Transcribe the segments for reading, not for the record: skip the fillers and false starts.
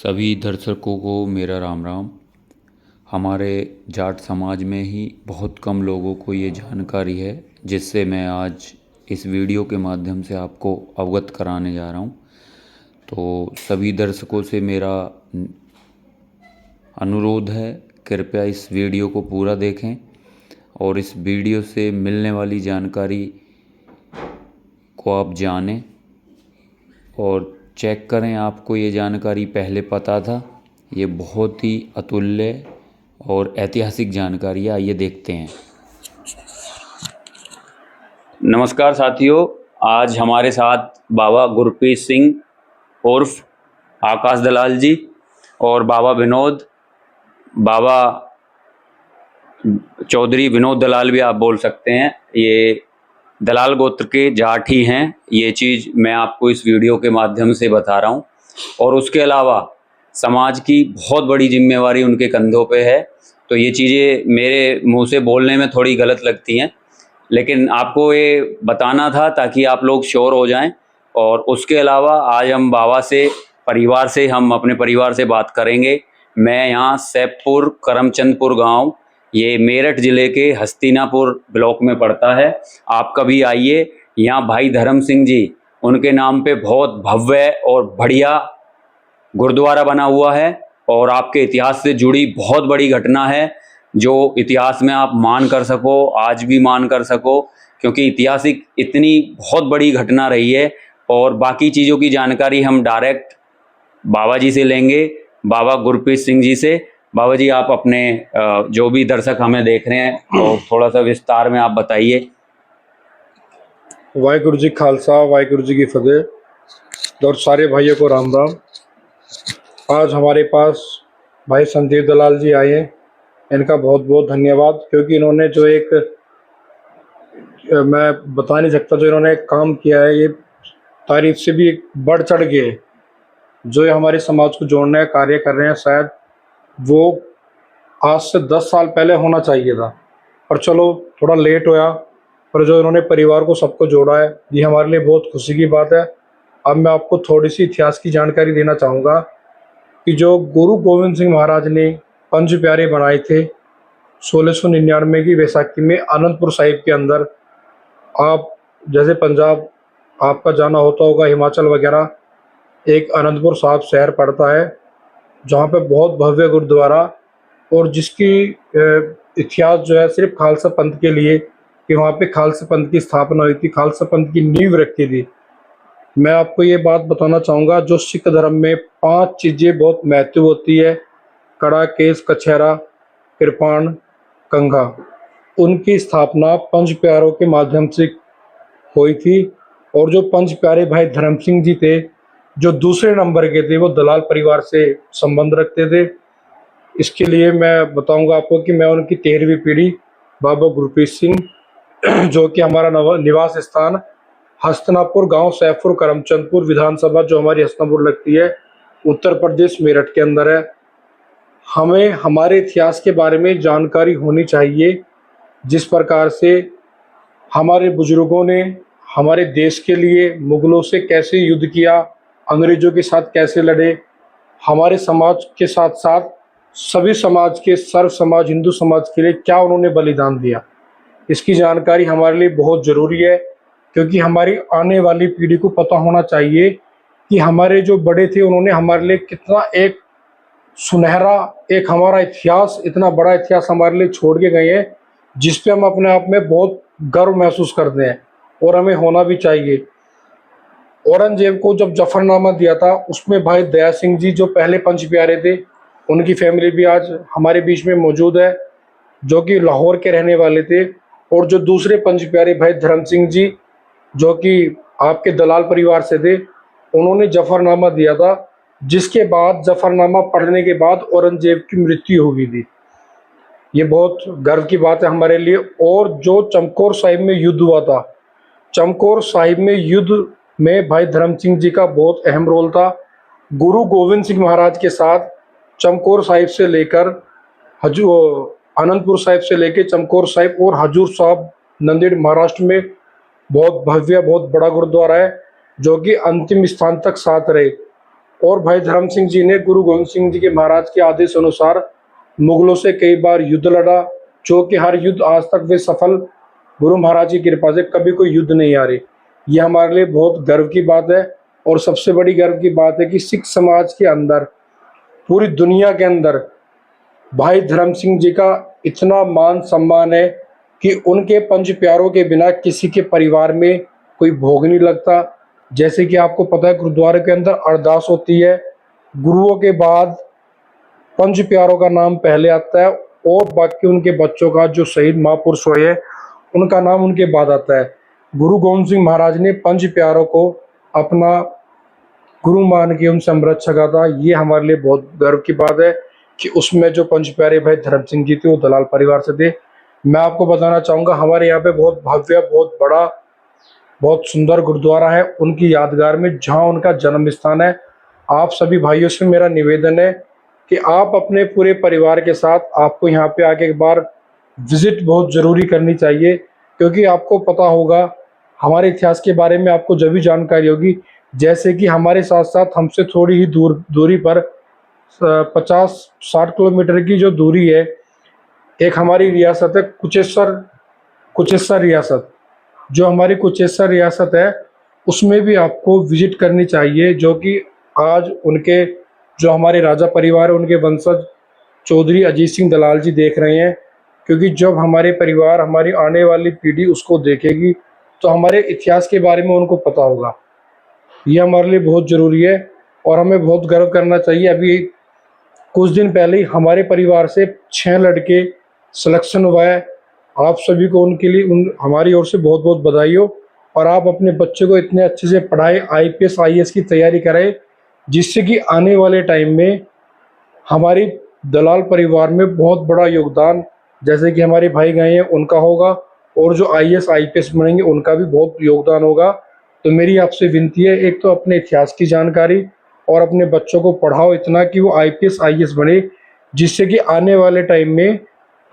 सभी दर्शकों को मेरा राम राम। हमारे जाट समाज में ही बहुत कम लोगों को ये जानकारी है, जिससे मैं आज इस वीडियो के माध्यम से आपको अवगत कराने जा रहा हूँ। तो सभी दर्शकों से मेरा अनुरोध है, कृपया इस वीडियो को पूरा देखें और इस वीडियो से मिलने वाली जानकारी को आप जानें और चेक करें आपको ये जानकारी पहले पता था। ये बहुत ही अतुल्य और ऐतिहासिक जानकारी है। आइए देखते हैं। नमस्कार साथियों, आज हमारे साथ बाबा गुरप्रीत सिंह उर्फ आकाश दलाल जी और बाबा विनोद, बाबा चौधरी विनोद दलाल भी आप बोल सकते हैं। ये दलाल गोत्र के जाट ही हैं। ये चीज़ मैं आपको इस वीडियो के माध्यम से बता रहा हूँ। और उसके अलावा समाज की बहुत बड़ी जिम्मेवारी उनके कंधों पे है। तो ये चीज़ें मेरे मुंह से बोलने में थोड़ी गलत लगती हैं, लेकिन आपको ये बताना था ताकि आप लोग श्योर हो जाएं। और उसके अलावा आज हम बाबा से हम अपने परिवार से बात करेंगे। मैं यहाँ सैफपुर करमचंदपुर गांव, ये मेरठ ज़िले के हस्तिनापुर ब्लॉक में पड़ता है। आप कभी आइए। यहाँ भाई धर्म सिंह जी, उनके नाम पे बहुत भव्य और बढ़िया गुरुद्वारा बना हुआ है और आपके इतिहास से जुड़ी बहुत बड़ी घटना है, जो इतिहास में आप मान कर सको, आज भी मान कर सको, क्योंकि ऐतिहासिक इतनी बहुत बड़ी घटना रही है। और बाकी चीज़ों की जानकारी हम डायरेक्ट बाबा जी से लेंगे, बाबा गुरप्रीत सिंह जी से। बाबा जी, आप अपने जो भी दर्शक हमें देख रहे हैं और थोड़ा सा विस्तार में आप बताइए। वाहिगुरु जी खालसा, वाहिगुरु जी की फतेह और सारे भाइयों को राम राम। आज हमारे पास भाई संदीप दलाल जी आए हैं। इनका बहुत बहुत धन्यवाद, क्योंकि इन्होंने जो एक मैं बता नहीं सकता जो इन्होंने एक काम किया है, ये तारीफ से भी बढ़ चढ़ के है। जो ये हमारे समाज को जोड़ने का कार्य कर रहे हैं, शायद वो आज से 10 साल पहले होना चाहिए था, पर चलो थोड़ा लेट होया। पर जो इन्होंने परिवार को सबको जोड़ा है, ये हमारे लिए बहुत खुशी की बात है। अब मैं आपको थोड़ी सी इतिहास की जानकारी देना चाहूँगा कि जो गुरु गोविंद सिंह महाराज ने पंज प्यारे बनाए थे 1699 की वैसाखी में आनंदपुर साहिब के अंदर। आप जैसे पंजाब आपका जाना होता होगा, हिमाचल वगैरह, एक आनंदपुर साहिब शहर पड़ता है, जहाँ पे बहुत भव्य गुरुद्वारा और जिसकी इतिहास जो है सिर्फ खालसा पंथ के लिए, कि वहाँ पे खालसा पंथ की स्थापना हुई थी, खालसा पंथ की नींव रखी थी। मैं आपको ये बात बताना चाहूँगा, जो सिख धर्म में 5 चीज़ें बहुत महत्व होती है, कड़ा, केस, कछहरा, कृपाण, कंघा, उनकी स्थापना पंच प्यारों के माध्यम से हुई थी। और जो पंच प्यारे भाई धर्म सिंह जी थे, जो दूसरे नंबर के थे, वो दलाल परिवार से संबंध रखते थे। इसके लिए मैं बताऊंगा आपको कि मैं उनकी 13वीं पीढ़ी बाबा गुरप्रीत सिंह, जो कि हमारा निवास स्थान हस्तिनापुर गांव, सैफपुर करमचंदपुर विधानसभा जो हमारी हस्तिनापुर लगती है, उत्तर प्रदेश, मेरठ के अंदर है। हमें हमारे इतिहास के बारे में जानकारी होनी चाहिए, जिस प्रकार से हमारे बुजुर्गों ने हमारे देश के लिए मुगलों से कैसे युद्ध किया, अंग्रेजों के साथ कैसे लड़े, हमारे समाज के साथ साथ सभी समाज के, सर्व समाज, हिंदू समाज के लिए क्या उन्होंने बलिदान दिया। इसकी जानकारी हमारे लिए बहुत ज़रूरी है, क्योंकि हमारी आने वाली पीढ़ी को पता होना चाहिए कि हमारे जो बड़े थे उन्होंने हमारे लिए कितना एक सुनहरा, एक हमारा इतिहास, इतना बड़ा इतिहास हमारे लिए छोड़ के गए हैं, जिस पे हम अपने आप में बहुत गर्व महसूस करते हैं और हमें होना भी चाहिए। औरंगजेब को जब जफरनामा दिया था, उसमें भाई दया सिंह जी जो पहले पंच प्यारे थे, उनकी फैमिली भी आज हमारे बीच में मौजूद है, जो कि लाहौर के रहने वाले थे। और जो दूसरे पंच प्यारे भाई धर्म सिंह जी, जो कि आपके दलाल परिवार से थे, उन्होंने जफरनामा दिया था, जिसके बाद जफरनामा पढ़ने के बाद औरंगजेब की मृत्यु हो गई थी। ये बहुत गर्व की बात है हमारे लिए। और जो चमकौर साहिब में युद्ध हुआ था, चमकौर साहिब में युद्ध में भाई धर्म सिंह जी का बहुत अहम रोल था। गुरु गोविंद सिंह महाराज के साथ चमकौर साहिब से लेकर आनंदपुर साहिब से लेकर चमकौर साहिब और हजूर साहब नंदेड़ महाराष्ट्र में बहुत भव्य, बहुत बड़ा गुरुद्वारा है, जो कि अंतिम स्थान तक साथ रहे। और भाई धर्म सिंह जी ने गुरु गोविंद सिंह जी के महाराज के आदेश अनुसार मुगलों से कई बार युद्ध लड़ा, जो कि हर युद्ध आज तक वे सफल, गुरु महाराज की कृपा से कभी कोई युद्ध नहीं आ रही। ये हमारे लिए बहुत गर्व की बात है। और सबसे बड़ी गर्व की बात है कि सिख समाज के अंदर, पूरी दुनिया के अंदर भाई धर्म सिंह जी का इतना मान सम्मान है कि उनके पंच प्यारों के बिना किसी के परिवार में कोई भोग नहीं लगता। जैसे कि आपको पता है, गुरुद्वारे के अंदर अरदास होती है, गुरुओं के बाद पंच प्यारों का नाम पहले आता है और बाकी उनके बच्चों का जो शहीद महापुरुष हुए हैं उनका नाम उनके बाद आता है। गुरु गोविंद सिंह महाराज ने पंच प्यारों को अपना गुरु मान के उनसे अमृत छका था। ये हमारे लिए बहुत गर्व की बात है कि उसमें जो पंच प्यारे भाई धर्म सिंह जी थे वो दलाल परिवार से थे। मैं आपको बताना चाहूँगा, हमारे यहाँ पे बहुत भव्य, बहुत बड़ा, बहुत सुंदर गुरुद्वारा है उनकी यादगार में, जहाँ उनका जन्म स्थान है। आप सभी भाइयों से मेरा निवेदन है कि आप अपने पूरे परिवार के साथ आपको यहाँ पे आके एक बार विजिट बहुत ज़रूरी करनी चाहिए, क्योंकि आपको पता होगा हमारे इतिहास के बारे में आपको जब भी जानकारी होगी, जैसे कि हमारे साथ साथ हमसे थोड़ी ही दूरी पर 50-60 किलोमीटर की जो दूरी है, एक हमारी रियासत है कुचेश्वर रियासत। जो हमारी कुचेश्वर रियासत है उसमें भी आपको विजिट करनी चाहिए, जो कि आज उनके जो हमारे राजा परिवार है उनके वंशज चौधरी अजीत सिंह दलाल जी देख रहे हैं। क्योंकि जब हमारे परिवार, हमारी आने वाली पीढ़ी उसको देखेगी तो हमारे इतिहास के बारे में उनको पता होगा। ये हमारे लिए बहुत ज़रूरी है और हमें बहुत गर्व करना चाहिए। अभी कुछ दिन पहले ही हमारे परिवार से 6 लड़के सिलेक्शन हुआ है। आप सभी को उनके लिए हमारी ओर से बहुत बहुत बधाई हो। और आप अपने बच्चे को इतने अच्छे से पढ़ाएं, IPS IAS की तैयारी कराएं, जिससे कि आने वाले टाइम में हमारी दलाल परिवार में बहुत बड़ा योगदान, जैसे कि हमारे भाई गए हैं उनका होगा, और जो IAS IPS बनेंगे उनका भी बहुत योगदान होगा। तो मेरी आपसे विनती है, एक तो अपने इतिहास की जानकारी और अपने बच्चों को पढ़ाओ इतना कि वो IPS IAS बने, जिससे कि आने वाले टाइम में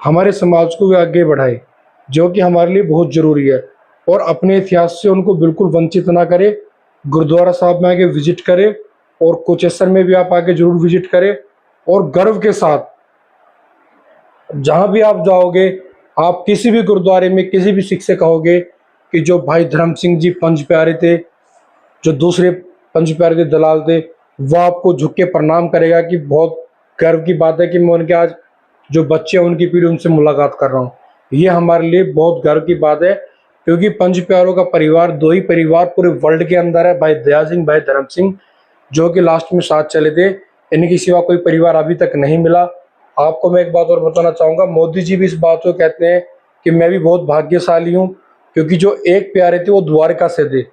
हमारे समाज को वे आगे बढ़ाए, जो कि हमारे लिए बहुत ज़रूरी है। और अपने इतिहास से उनको बिल्कुल वंचित ना करें। गुरुद्वारा साहब में आके विजिट करें और कुचेश्वर में भी आप आके जरूर विजिट करें। और गर्व के साथ जहाँ भी आप जाओगे, आप किसी भी गुरुद्वारे में किसी भी सिख से कहोगे कि जो भाई धर्म सिंह जी पंच प्यारे थे, जो दूसरे पंच प्यारे के दलाल थे, वह आपको झुक के प्रणाम करेगा कि बहुत गर्व की बात है कि मैं उनके आज जो बच्चे हैं उनकी पीढ़ी उनसे मुलाकात कर रहा हूँ। ये हमारे लिए बहुत गर्व की बात है, क्योंकि पंच प्यारों का परिवार 2 ही परिवार पूरे वर्ल्ड के अंदर है, भाई दया सिंह, भाई धर्म सिंह, जो कि लास्ट में साथ चले थे। इनके सिवा कोई परिवार अभी तक नहीं मिला। आपको मैं एक बात और बताना चाहूँगा, मोदी जी भी इस बात को कहते हैं कि मैं भी बहुत भाग्यशाली हूँ, क्योंकि जो एक प्यारे थे वो द्वारका से थे।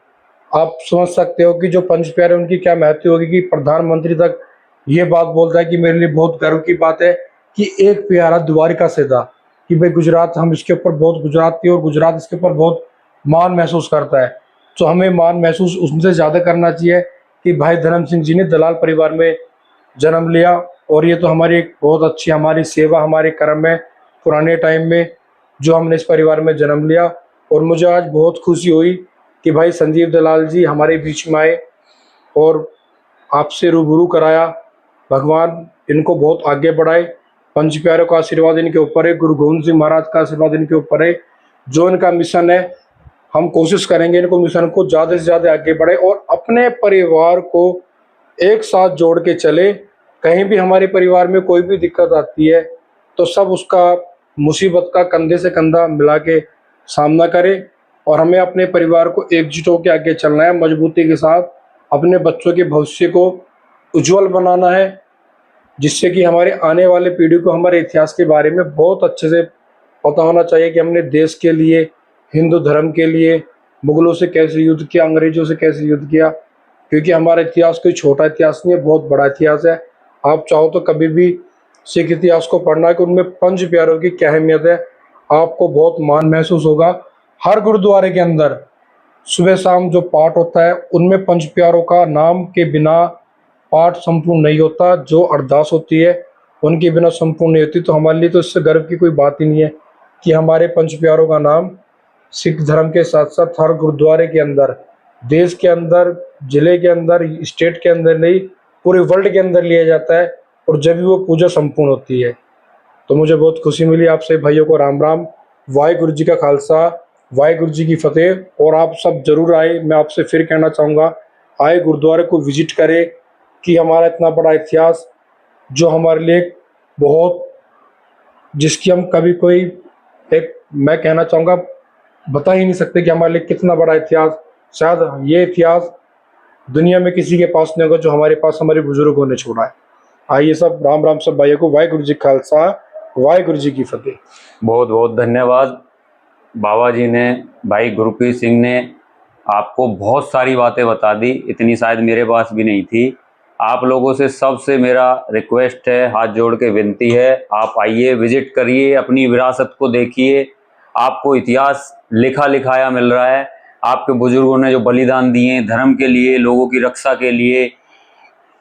आप समझ सकते हो कि जो पंच प्यारे उनकी क्या महत्व होगी कि प्रधानमंत्री तक ये बात बोलता है कि मेरे लिए बहुत गर्व की बात है कि एक प्यारा द्वारका से था, कि भाई गुजरात, हम इसके ऊपर बहुत गुजराती और गुजरात इसके ऊपर बहुत मान महसूस करता है। तो हमें मान महसूस उनसे ज़्यादा करना चाहिए कि भाई धर्म सिंह जी ने दलाल परिवार में जन्म लिया। और ये तो हमारी एक बहुत अच्छी हमारी सेवा, हमारे कर्म है पुराने टाइम में, जो हमने इस परिवार में जन्म लिया। और मुझे आज बहुत खुशी हुई कि भाई संजीव दलाल जी हमारे बीच में आए और आपसे रूबरू कराया। भगवान इनको बहुत आगे बढ़ाए। पंच प्यारों का आशीर्वाद इनके ऊपर है, गुरु गोविंद सिंह महाराज का आशीर्वाद इनके ऊपर है। जो इनका मिशन है, हम कोशिश करेंगे इनको मिशन को ज़्यादा से ज़्यादा आगे बढ़े और अपने परिवार को एक साथ जोड़ के चले। कहीं भी हमारे परिवार में कोई भी दिक्कत आती है तो सब उसका मुसीबत का कंधे से कंधा मिला के सामना करें। और हमें अपने परिवार को एकजुट होकर आगे चलना है, मजबूती के साथ अपने बच्चों के भविष्य को उज्जवल बनाना है, जिससे कि हमारे आने वाले पीढ़ी को हमारे इतिहास के बारे में बहुत अच्छे से पता होना चाहिए कि हमने देश के लिए, हिंदू धर्म के लिए मुगलों से कैसे युद्ध किया, अंग्रेजों से कैसे युद्ध किया। क्योंकि हमारा इतिहास कोई छोटा इतिहास नहीं है, बहुत बड़ा इतिहास है। आप चाहो तो कभी भी सिख इतिहास को पढ़ना कि उनमें पंच प्यारों की क्या अहमियत है, आपको बहुत मान महसूस होगा। हर गुरुद्वारे के अंदर सुबह शाम जो पाठ होता है उनमें पंच प्यारों का नाम के बिना पाठ संपूर्ण नहीं होता। जो अरदास होती है उनके बिना संपूर्ण नहीं होती। तो हमारे लिए तो इससे गर्व की कोई बात ही नहीं है कि हमारे पंच प्यारों का नाम सिख धर्म के साथ साथ हर गुरुद्वारे के अंदर, देश के अंदर, जिले के अंदर, स्टेट के अंदर नहीं, पूरे वर्ल्ड के अंदर लिया जाता है और जब भी वो पूजा संपूर्ण होती है। तो मुझे बहुत खुशी मिली। आपसे भाइयों को राम राम, वाहिगुरु जी का खालसा, वाहिगुरु जी की फतेह। और आप सब जरूर आए, मैं आपसे फिर कहना चाहूँगा, आए गुरुद्वारे को विजिट करें कि हमारा इतना बड़ा इतिहास जो हमारे लिए बहुत, जिसकी हम कभी कोई एक, मैं कहना चाहूँगा, बता ही नहीं सकते कि हमारे लिए कितना बड़ा इतिहास, शायद ये इतिहास दुनिया में किसी के पास नहीं होगा जो हमारे पास हमारे बुजुर्गों ने छोड़ा है। आइए सब राम राम सब भाइयों को, वाहिगुरु जी का खालसा, वाहिगुरु जी की फतेह। बहुत बहुत धन्यवाद। बाबा जी ने, भाई गुरप्रीत सिंह ने आपको बहुत सारी बातें बता दी, इतनी शायद मेरे पास भी नहीं थी। आप लोगों से सबसे मेरा रिक्वेस्ट है, हाथ जोड़ के विनती है, आप आइए, विजिट करिए, अपनी विरासत को देखिए। आपको इतिहास लिखा लिखाया मिल रहा है। आपके बुजुर्गों ने जो बलिदान दिए धर्म के लिए, लोगों की रक्षा के लिए,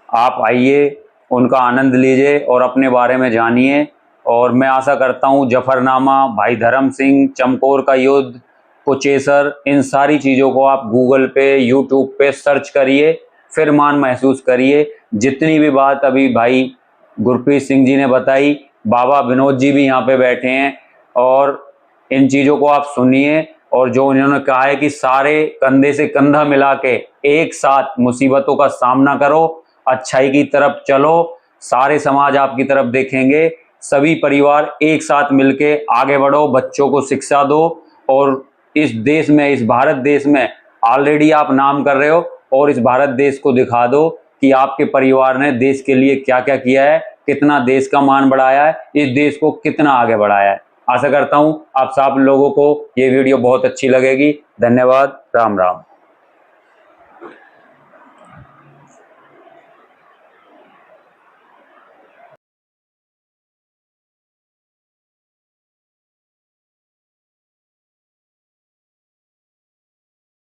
आप आइए, उनका आनंद लीजिए और अपने बारे में जानिए। और मैं आशा करता हूँ जफरनामा, भाई धर्म सिंह, चमकौर का युद्ध, कुचेसर, इन सारी चीज़ों को आप गूगल पे, यूट्यूब पे सर्च करिए, फिर मान महसूस करिए। जितनी भी बात अभी भाई गुरप्रीत सिंह जी ने बताई, बाबा विनोद जी भी यहाँ पे बैठे हैं, और इन चीज़ों को आप सुनिए। और जो उन्होंने कहा है कि सारे कंधे से कंधा मिला के एक साथ मुसीबतों का सामना करो, अच्छाई की तरफ चलो, सारे समाज आपकी तरफ देखेंगे, सभी परिवार एक साथ मिलके आगे बढ़ो, बच्चों को शिक्षा दो। और इस देश में, इस भारत देश में ऑलरेडी आप नाम कर रहे हो, और इस भारत देश को दिखा दो कि आपके परिवार ने देश के लिए क्या क्या किया है, कितना देश का मान बढ़ाया है, इस देश को कितना आगे बढ़ाया है। आशा करता हूं आप सब लोगों को ये वीडियो बहुत अच्छी लगेगी। धन्यवाद। राम राम।